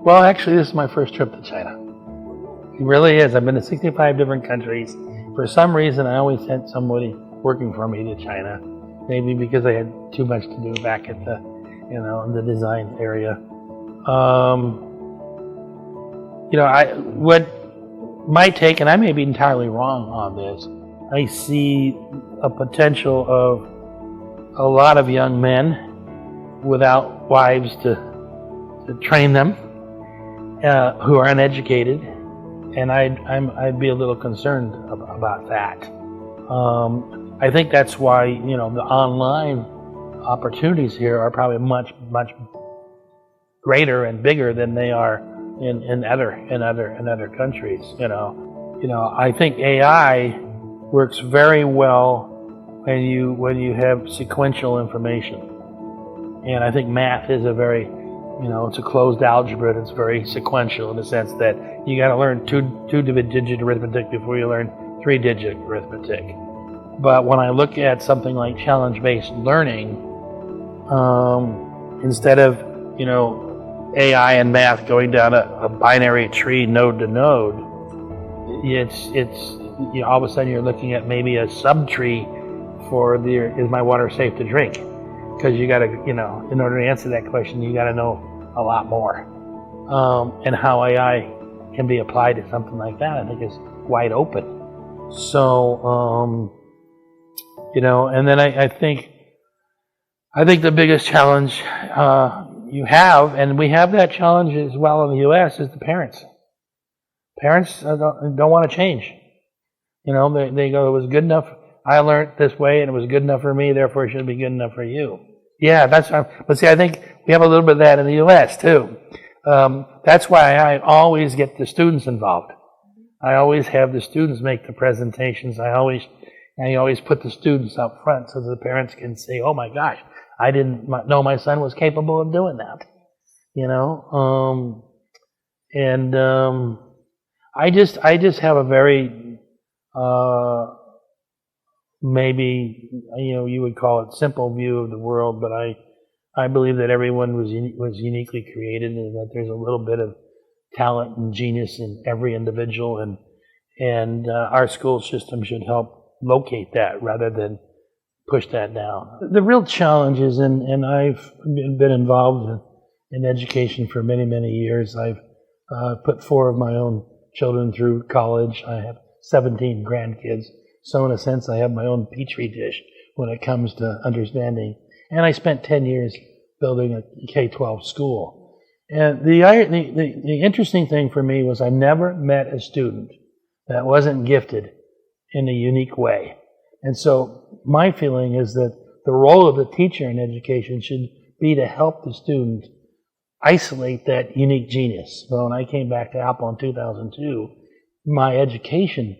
Well, actually, this is my first trip to China. It really is. I've been to 65 different countries. For some reason, I always sent somebody working for me to China. Maybe because I had too much to do back at the, in the design area. What my take, and I may be entirely wrong on this, I see a potential of a lot of young men without wives to train them, who are uneducated, and I'd be a little concerned about that. I think that's why the online opportunities here are probably much greater and bigger than they are in other countries. I think AI works very well when you have sequential information, and I think math is a very it's a closed algebra, and it's very sequential in the sense that you got to learn two-digit arithmetic before you learn three-digit arithmetic. But when I look at something like challenge-based learning, instead of AI and math going down a binary tree node to node, it's all of a sudden you're looking at maybe a subtree for is my water safe to drink? Because you got to, in order to answer that question, you got to know a lot more. And how AI can be applied to something like that, I think is wide open. So, and then I think the biggest challenge you have, and we have that challenge as well in the U.S., is the parents. Parents don't want to change. They go, it was good enough. I learned this way, and it was good enough for me. Therefore, it should be good enough for you. Yeah, but see, I think we have a little bit of that in the U.S. too. That's why I always get the students involved. I always have the students make the presentations. I always put the students up front so the parents can say, "Oh my gosh, I didn't know my son was capable of doing that." I just have a very maybe you would call it simple view of the world, but I believe that everyone was uniquely created, and that there's a little bit of talent and genius in every individual, and our school system should help locate that rather than push that down. The real challenge is, and I've been involved in education for many years. I've put 4 of my own children through college. I have 17 grandkids. So in a sense, I have my own petri dish when it comes to understanding. And I spent 10 years building a K-12 school. And the interesting thing for me was I never met a student that wasn't gifted in a unique way. And so my feeling is that the role of the teacher in education should be to help the student isolate that unique genius. So when I came back to Apple in 2002, my education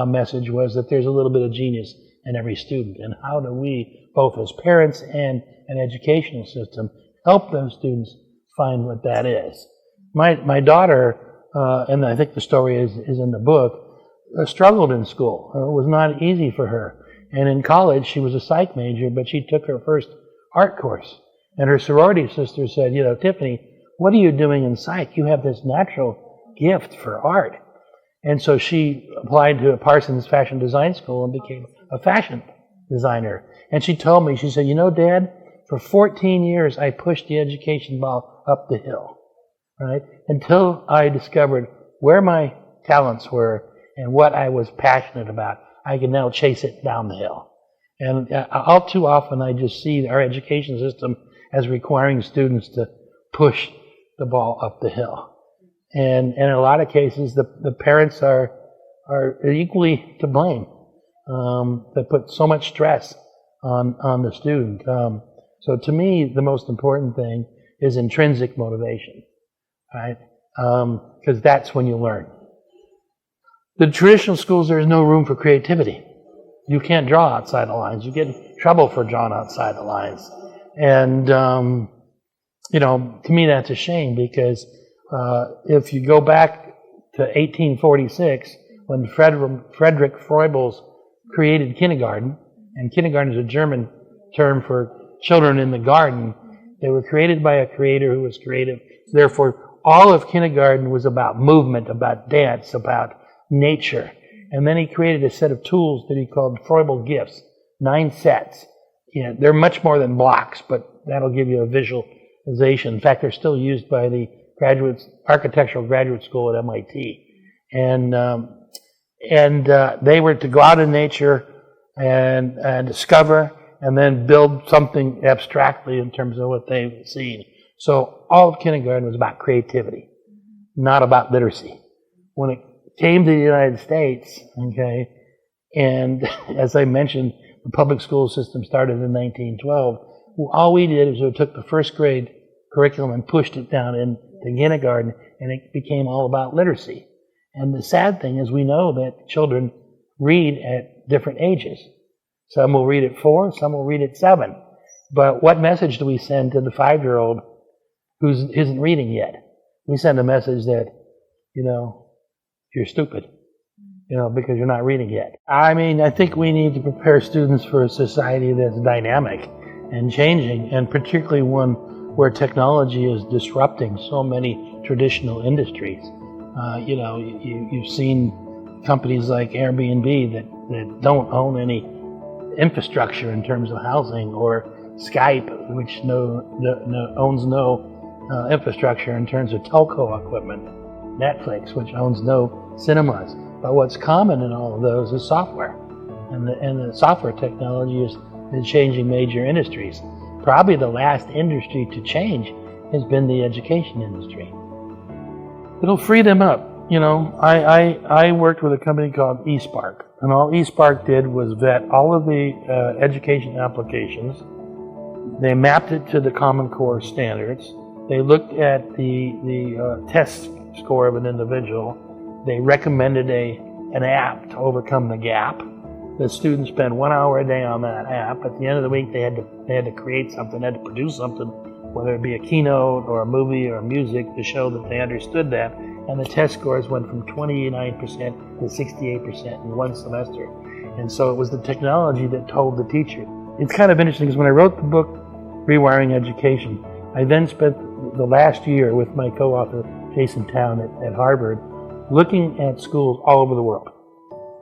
message was that there's a little bit of genius in every student, and how do we, both as parents and an educational system, help those students find what that is. My daughter, and I think the story is in the book, struggled in school. It was not easy for her. And in college, she was a psych major, but she took her first art course. And her sorority sister said, "Tiffany, what are you doing in psych? You have this natural gift for art." And so she applied to a Parsons Fashion Design School and became a fashion designer. And she told me, she said, "Dad, for 14 years I pushed the education ball up the hill, right? Until I discovered where my talents were and what I was passionate about. I can now chase it down the hill." And all too often I just see our education system as requiring students to push the ball up the hill. And in a lot of cases, the parents are equally to blame. They put so much stress on the student. So to me, the most important thing is intrinsic motivation, right? Because that's when you learn. The traditional schools, there is no room for creativity. You can't draw outside the lines. You get in trouble for drawing outside the lines. And, to me that's a shame, because if you go back to 1846, when Frederick Froebels created kindergarten, and kindergarten is a German term for children in the garden, they were created by a creator who was creative. Therefore, all of kindergarten was about movement, about dance, about nature. And then he created a set of tools that he called Froebel gifts, 9 sets. They're much more than blocks, but that'll give you a visualization. In fact, they're still used by the architectural graduate school at MIT. And they were to go out in nature and discover, and then build something abstractly in terms of what they've seen. So all of kindergarten was about creativity, not about literacy. When it came to the United States, okay, and as I mentioned, the public school system started in 1912, all we did is we took the first grade curriculum and pushed it down into kindergarten, and it became all about literacy. And the sad thing is we know that children read at different ages. Some will read at 4, some will read at 7. But what message do we send to the 5-year-old who isn't reading yet? We send a message that, you're stupid, because you're not reading yet. I think we need to prepare students for a society that's dynamic and changing, and particularly one where technology is disrupting so many traditional industries. You've seen companies like Airbnb that don't own any infrastructure in terms of housing, or Skype, which owns no infrastructure in terms of telco equipment, Netflix, which owns no cinemas. But what's common in all of those is software, and the software technology is changing major industries. Probably the last industry to change has been the education industry. It'll free them up. I worked with a company called eSpark, and all eSpark did was vet all of the education applications. They mapped it to the Common Core standards. They looked at the test score of an individual. They recommended an app to overcome the gap. The students spend 1 hour a day on that app. At the end of the week, they had to create something, had to produce something, whether it be a keynote or a movie or music, to show that they understood that. And the test scores went from 29% to 68% in one semester. And so it was the technology that told the teacher. It's kind of interesting, because when I wrote the book, Rewiring Education, I then spent the last year with my co-author, Jason Town at Harvard, looking at schools all over the world,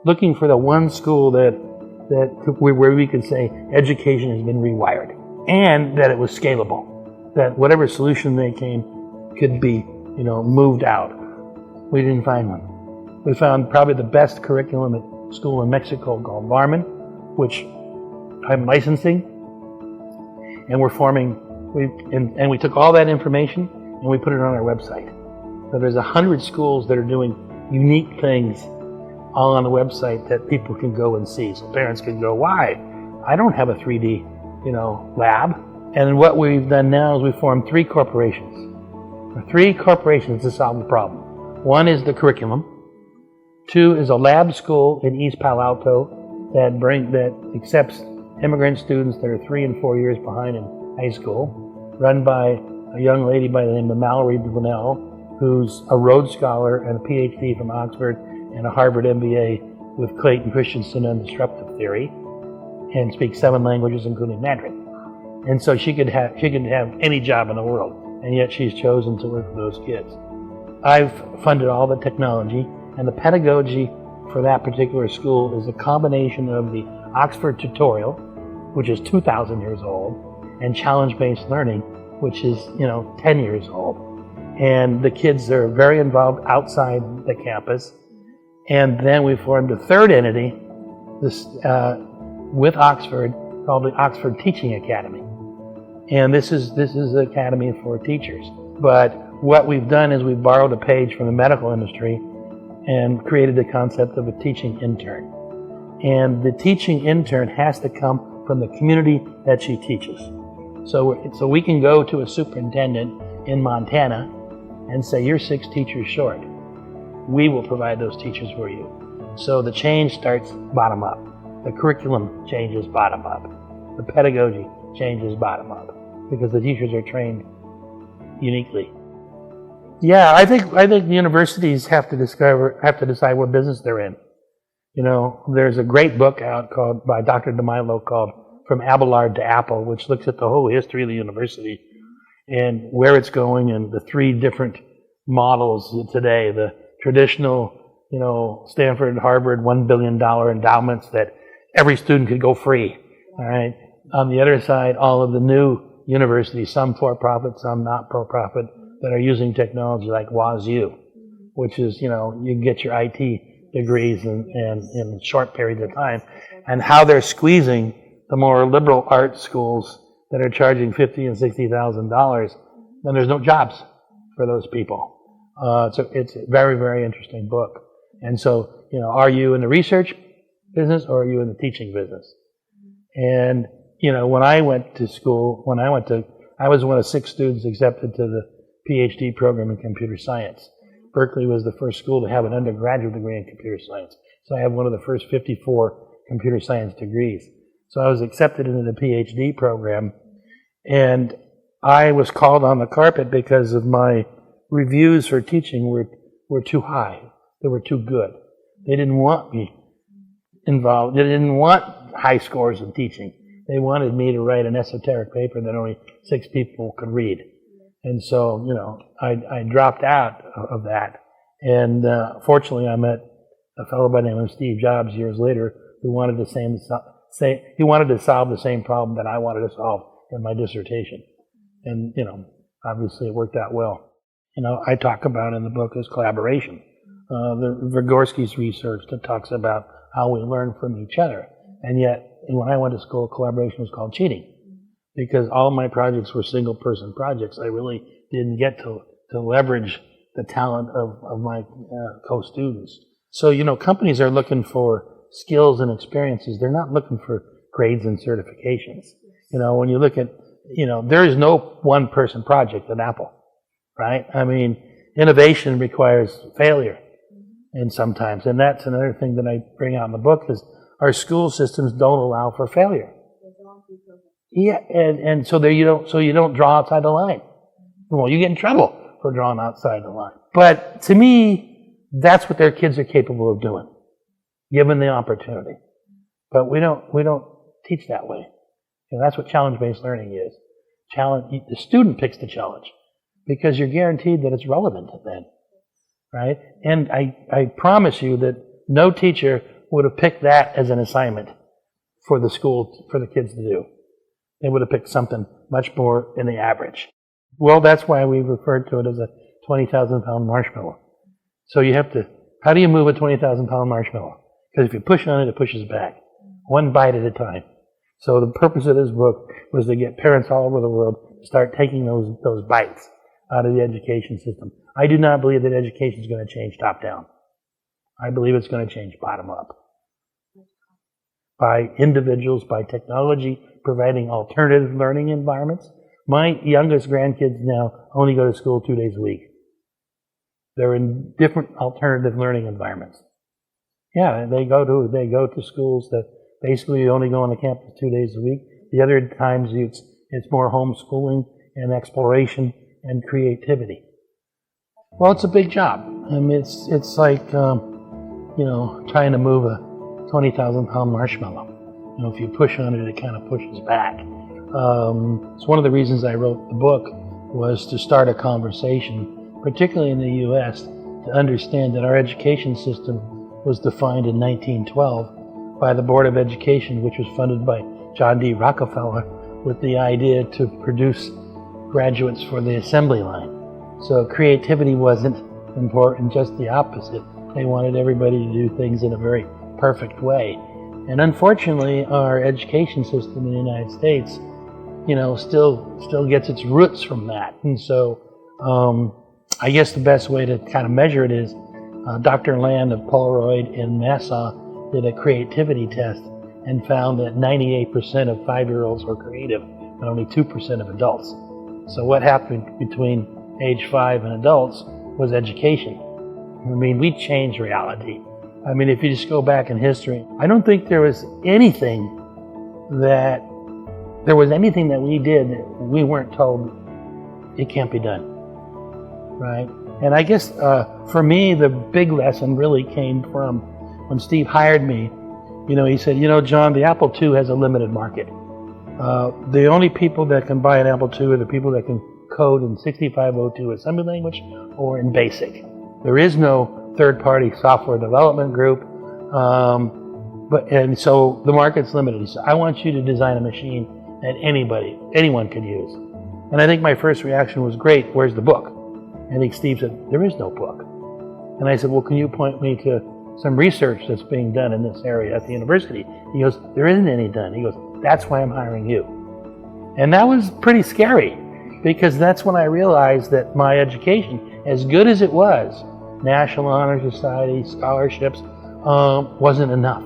looking for the one school where we could say education has been rewired, and that it was scalable, that whatever solution they came could be, moved out. We didn't find one. We found probably the best curriculum at school in Mexico called Varman, which I'm licensing, and we took all that information and we put it on our website. So there's 100 schools that are doing unique things all on the website that people can go and see. So parents can go, why? I don't have a 3D, lab. And what we've done now is we formed 3 corporations. 3 corporations to solve the problem. One is the curriculum. 2 is a lab school in East Palo Alto that accepts immigrant students that are 3 and 4 years behind in high school, run by a young lady by the name of Mallory Dwinell, who's a Rhodes Scholar and a PhD from Oxford and a Harvard MBA with Clayton Christensen on disruptive theory, and speaks 7 languages, including Mandarin. And so she could have any job in the world, and yet she's chosen to work with those kids. I've funded all the technology, and the pedagogy for that particular school is a combination of the Oxford tutorial, which is 2,000 years old, and challenge-based learning, which is 10 years old. And the kids are very involved outside the campus. And then we formed a 3rd entity with Oxford called the Oxford Teaching Academy. And this is the academy for teachers. But what we've done is we've borrowed a page from the medical industry and created the concept of a teaching intern. And the teaching intern has to come from the community that she teaches. So we can go to a superintendent in Montana and say, you're 6 teachers short. We will provide those teachers for you. So the change starts bottom up. The curriculum changes bottom up. The pedagogy changes bottom up because the teachers are trained uniquely. Yeah, I think universities have to decide what business they're in. You know, there's a great book out by Dr. DeMilo called From Abelard to Apple, which looks at the whole history of the university and where it's going and the 3 different models today. The traditional, you know, Stanford and Harvard $1 billion endowments that every student could go free. All right. On the other side, all of the new universities, some for-profit, some not for-profit, that are using technology like WazU, which is, you know, you can get your IT degrees in short periods of time, and how they're squeezing the more liberal art schools that are charging $50,000 and $60,000, then there's no jobs for those people. So it's a very, very interesting book. And so, you know, are you in the research business or are you in the teaching business? And, you know, when I went to school, I was one of 6 students accepted to the PhD program in computer science. Berkeley was the first school to have an undergraduate degree in computer science. So I have one of the first 54 computer science degrees. So I was accepted into the PhD program, and I was called on the carpet because of my reviews for teaching were too high. They were too good. They didn't want me involved. They didn't want high scores in teaching. They wanted me to write an esoteric paper that only 6 people could read. And so, you know, I dropped out of that. And fortunately, I met a fellow by the name of Steve Jobs years later who wanted he wanted to solve the same problem that I wanted to solve in my dissertation. And, you know, obviously it worked out well. You know, I talk about in the book is collaboration. The Vygotsky's research that talks about how we learn from each other. And yet, when I went to school, collaboration was called cheating. Because all my projects were single-person projects. I really didn't get to leverage the talent of my co-students. So, you know, companies are looking for skills and experiences. They're not looking for grades and certifications. You know, when you look at, you know, there is no one-person project at Apple, right? I mean, innovation requires failure, and sometimes. And that's another thing that I bring out in the book is our school systems don't allow for failure. Yeah, and so you don't draw outside the line. Well, you get in trouble for drawing outside the line. But to me, that's what their kids are capable of doing, given the opportunity. But we don't teach that way. You know, that's what challenge-based learning is. The student picks the challenge because you're guaranteed that it's relevant to them, right? And I promise you that no teacher would have picked that as an assignment for the school, for the kids to do. They would have picked something much more in the average. Well, that's why we referred to it as a 20,000-pound marshmallow. So how do you move a 20,000-pound marshmallow? Because if you push on it, it pushes back. One bite at a time. So the purpose of this book was to get parents all over the world to start taking those bites out of the education system. I do not believe that education is going to change top down. I believe it's going to change bottom up. By individuals, by technology, providing alternative learning environments. My youngest grandkids now only go to school 2 days a week. They're in different alternative learning environments. Yeah, they go to schools that basically only go on the campus 2 days a week. The other times it's more homeschooling and exploration and creativity. Well, it's a big job. I mean, it's like trying to move a 20,000-pound marshmallow. You know, if you push on it, it kind of pushes back. It's one of the reasons I wrote the book was to start a conversation, particularly in the U.S., to understand that our education system was defined in 1912 by the Board of Education, which was funded by John D. Rockefeller, with the idea to produce graduates for the assembly line. So creativity wasn't important, just the opposite. They wanted everybody to do things in a very perfect way. And unfortunately, our education system in the United States, still gets its roots from that. And so I guess the best way to kind of measure it is Dr. Land of Polaroid in Nassau did a creativity test and found that 98% of 5-year-olds were creative, and only 2% of adults. So what happened between age 5 and adults was education. I mean, we changed reality. I mean, if you just go back in history, I don't think there was anything that we did that we weren't told it can't be done, right? And I guess for me, the big lesson really came from when Steve hired me. You know, he said, you know, John, the Apple II has a limited market. The only people that can buy an Apple II are the people that can code in 6502 assembly language or in BASIC. There is no third-party software development group, and so the market's limited. He said, I want you to design a machine that anyone could use. And I think my first reaction was, great, where's the book? And I think Steve said, there is no book. And I said, well, can you point me to some research that's being done in this area at the university? He goes, there isn't any done. He goes, that's why I'm hiring you. And that was pretty scary, because that's when I realized that my education, as good as it was, National Honor Society, scholarships, wasn't enough,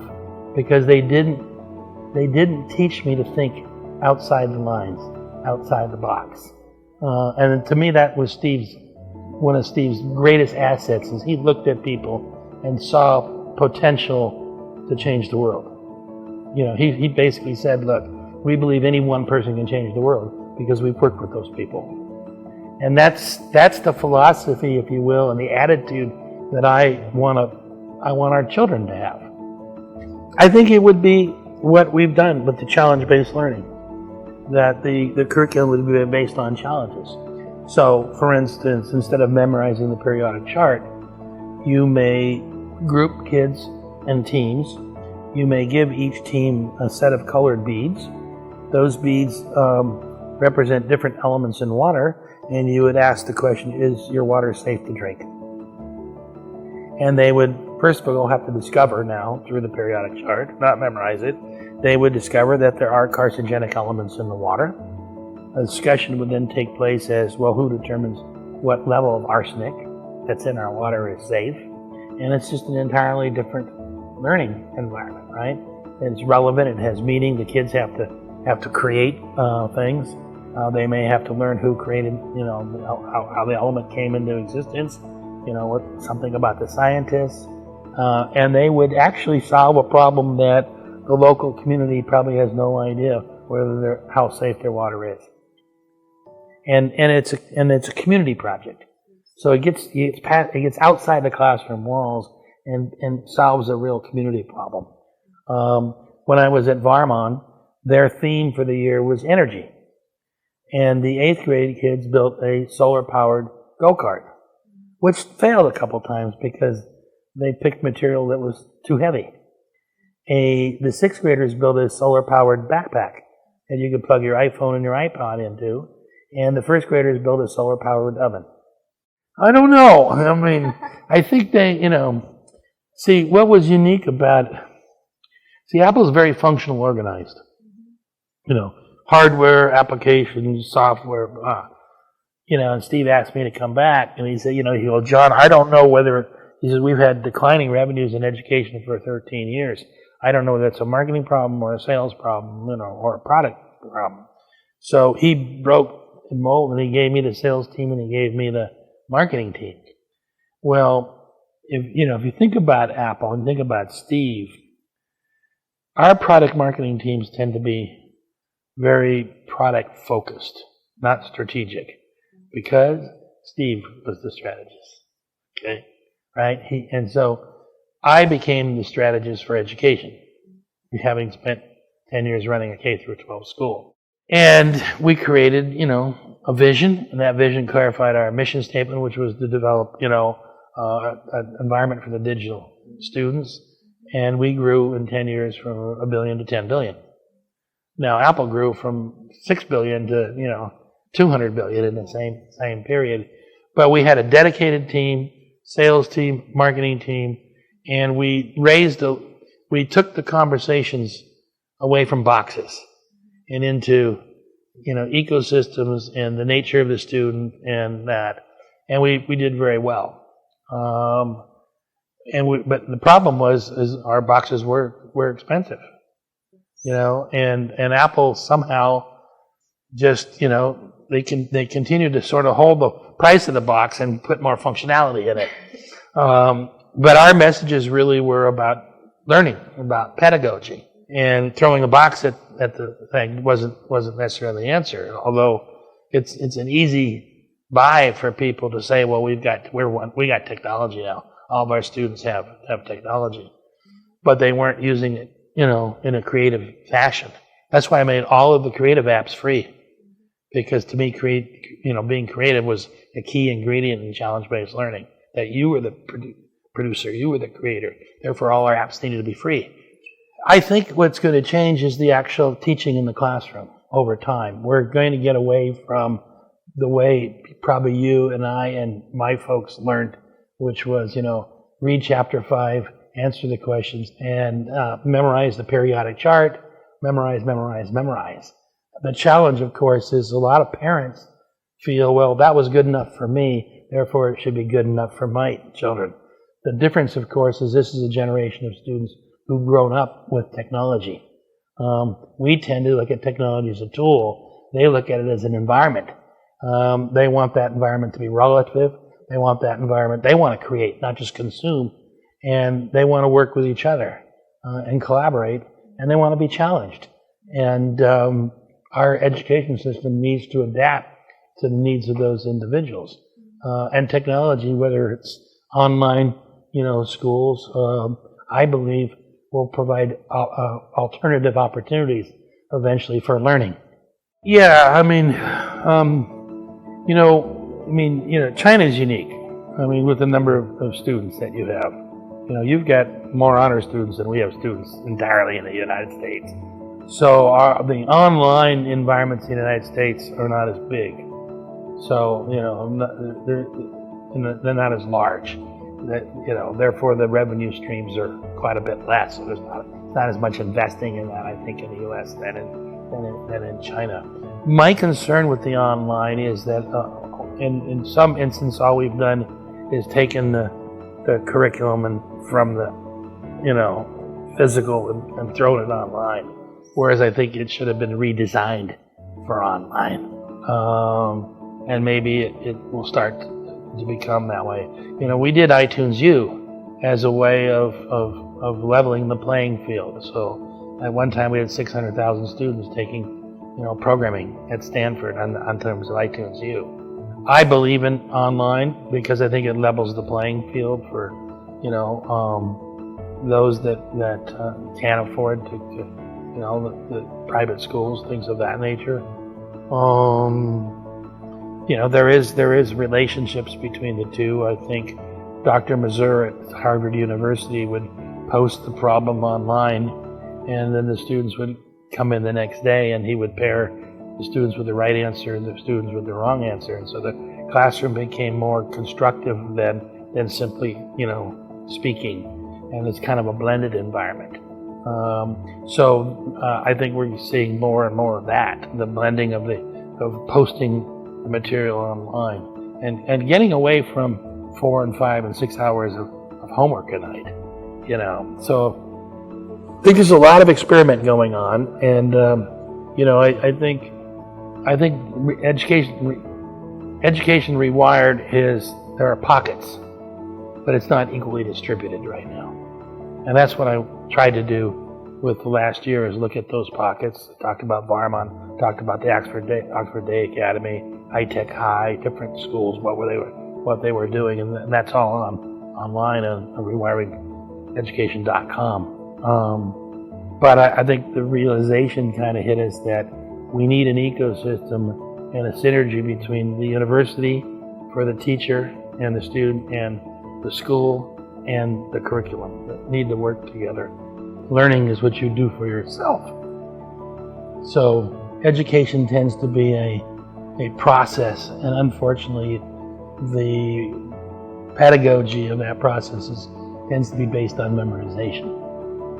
because they didn't teach me to think outside the lines, outside the box. And to me, that was one of Steve's greatest assets, is he looked at people and saw potential to change the world. You know, he basically said, look, we believe any one person can change the world because we've worked with those people. And that's the philosophy, if you will, and the attitude that I want our children to have. I think it would be what we've done with the challenge-based learning, that the curriculum would be based on challenges. So, for instance, instead of memorizing the periodic chart, you may group kids and teams. You may give each team a set of colored beads. Those beads represent different elements in water, and you would ask the question, is your water safe to drink? And they would, first of all, have to discover now, through the periodic chart, not memorize it, they would discover that there are carcinogenic elements in the water. A discussion would then take place as, well, who determines what level of arsenic that's in our water is safe? And it's just an entirely different learning environment, right? It's relevant, it has meaning, the kids have to create things. They may have to learn who created, you know, how the element came into existence, you know, something about the scientists. And they would actually solve a problem that the local community probably has no idea how safe their water is. And it's a community project. So it gets outside the classroom walls and solves a real community problem. When I was at Varmon, their theme for the year was energy. And the 8th grade kids built a solar-powered go-kart, which failed a couple times because they picked material that was too heavy. The 6th graders built a solar-powered backpack that you could plug your iPhone and your iPod into, and the 1st graders built a solar-powered oven. I don't know. I mean, I think they, you know, see, what was unique about, Apple is very functional organized. You know, hardware, applications, software, you know, and Steve asked me to come back, and he said, you know, he goes, John, I don't know whether, he says, we've had declining revenues in education for 13 years. I don't know whether it's a marketing problem or a sales problem, you know, or a product problem. So he broke the mold, and he gave me the sales team, and he gave me the marketing team. Well, if you think about Apple and think about Steve, our product marketing teams tend to be very product focused, not strategic, because Steve was the strategist. Okay, right? And so I became the strategist for education, having spent 10 years running a K-12 school. And we created, you know, a vision, and that vision clarified our mission statement, which was to develop, you know, an environment for the digital students. And we grew in 10 years from $1 billion to $10 billion. Now, Apple grew from $6 billion to, you know, $200 billion in the same period. But we had a dedicated team, sales team, marketing team, and we took the conversations away from boxes and into, you know, ecosystems and the nature of the student and that. And we did very well. But the problem was our boxes were expensive. and Apple somehow just, they continue to sort of hold the price of the box and put more functionality in it. But our messages really were about learning, about pedagogy, and throwing a box at the thing wasn't necessarily the answer. Although it's an easy buy for people to say, well, we got technology now. All of our students have technology, but they weren't using it, in a creative fashion. That's why I made all of the creative apps free, because to me, being creative was a key ingredient in challenge-based learning. That you were the producer, you were the creator. Therefore, all our apps needed to be free. I think what's going to change is the actual teaching in the classroom over time. We're going to get away from the way probably you and I and my folks learned, which was, read chapter 5, answer the questions, and memorize the periodic chart, memorize. The challenge, of course, is a lot of parents feel, well, that was good enough for me, therefore it should be good enough for my children. The difference, of course, is this is a generation of students who've grown up with technology. We tend to look at technology as a tool. They look at it as an environment. They want that environment to be relative. They want that environment. They want to create, not just consume. And they want to work with each other and collaborate. And they want to be challenged. And our education system needs to adapt to the needs of those individuals. And technology, whether it's online, schools, I believe will provide alternative opportunities eventually for learning. Yeah, China's unique. With the number of students that you have. You've got more honor students than we have students entirely in the United States. So the online environments in the United States are not as big. So, they're not as large. Therefore the revenue streams are quite a bit less. So there's not as much investing in that, I think, in the U.S. than in China. My concern with the online is that in some instance, all we've done is taken the curriculum and from the physical and thrown it online, whereas I think it should have been redesigned for online, and maybe it will start to become that way. We did iTunes U as a way of leveling the playing field. So at one time we had 600,000 students taking programming at Stanford on terms of iTunes U. I believe in online because I think it levels the playing field for those that can't afford to the private schools, things of that nature. There is relationships between the two. I think Dr. Mazur at Harvard University would post the problem online, and then the students would come in the next day, and he would pair the students with the right answer and the students with the wrong answer. And so the classroom became more constructive than simply, speaking. And it's kind of a blended environment. So I think we're seeing more and more of that, the blending of posting the material online and getting away from 4 and 5 and 6 hours of homework a night, So I think there's a lot of experiment going on, and I think education rewired there are pockets, but it's not equally distributed right now. And that's what I tried to do with the last year, is look at those pockets. I talked about Varmon, talked about the Oxford Day Academy, High Tech High, different schools, what they were doing, and that's all online on rewiringeducation.com. But I think the realization kind of hit us that we need an ecosystem and a synergy between the university for the teacher and the student and the school and the curriculum that need to work together. Learning is what you do for yourself. So education tends to be a process, and unfortunately the pedagogy of that process tends to be based on memorization,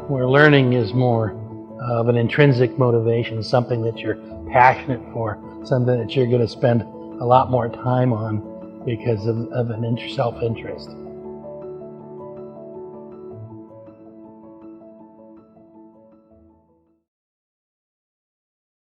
where learning is more of an intrinsic motivation, something that you're passionate for, something that you're going to spend a lot more time on because of an self-interest.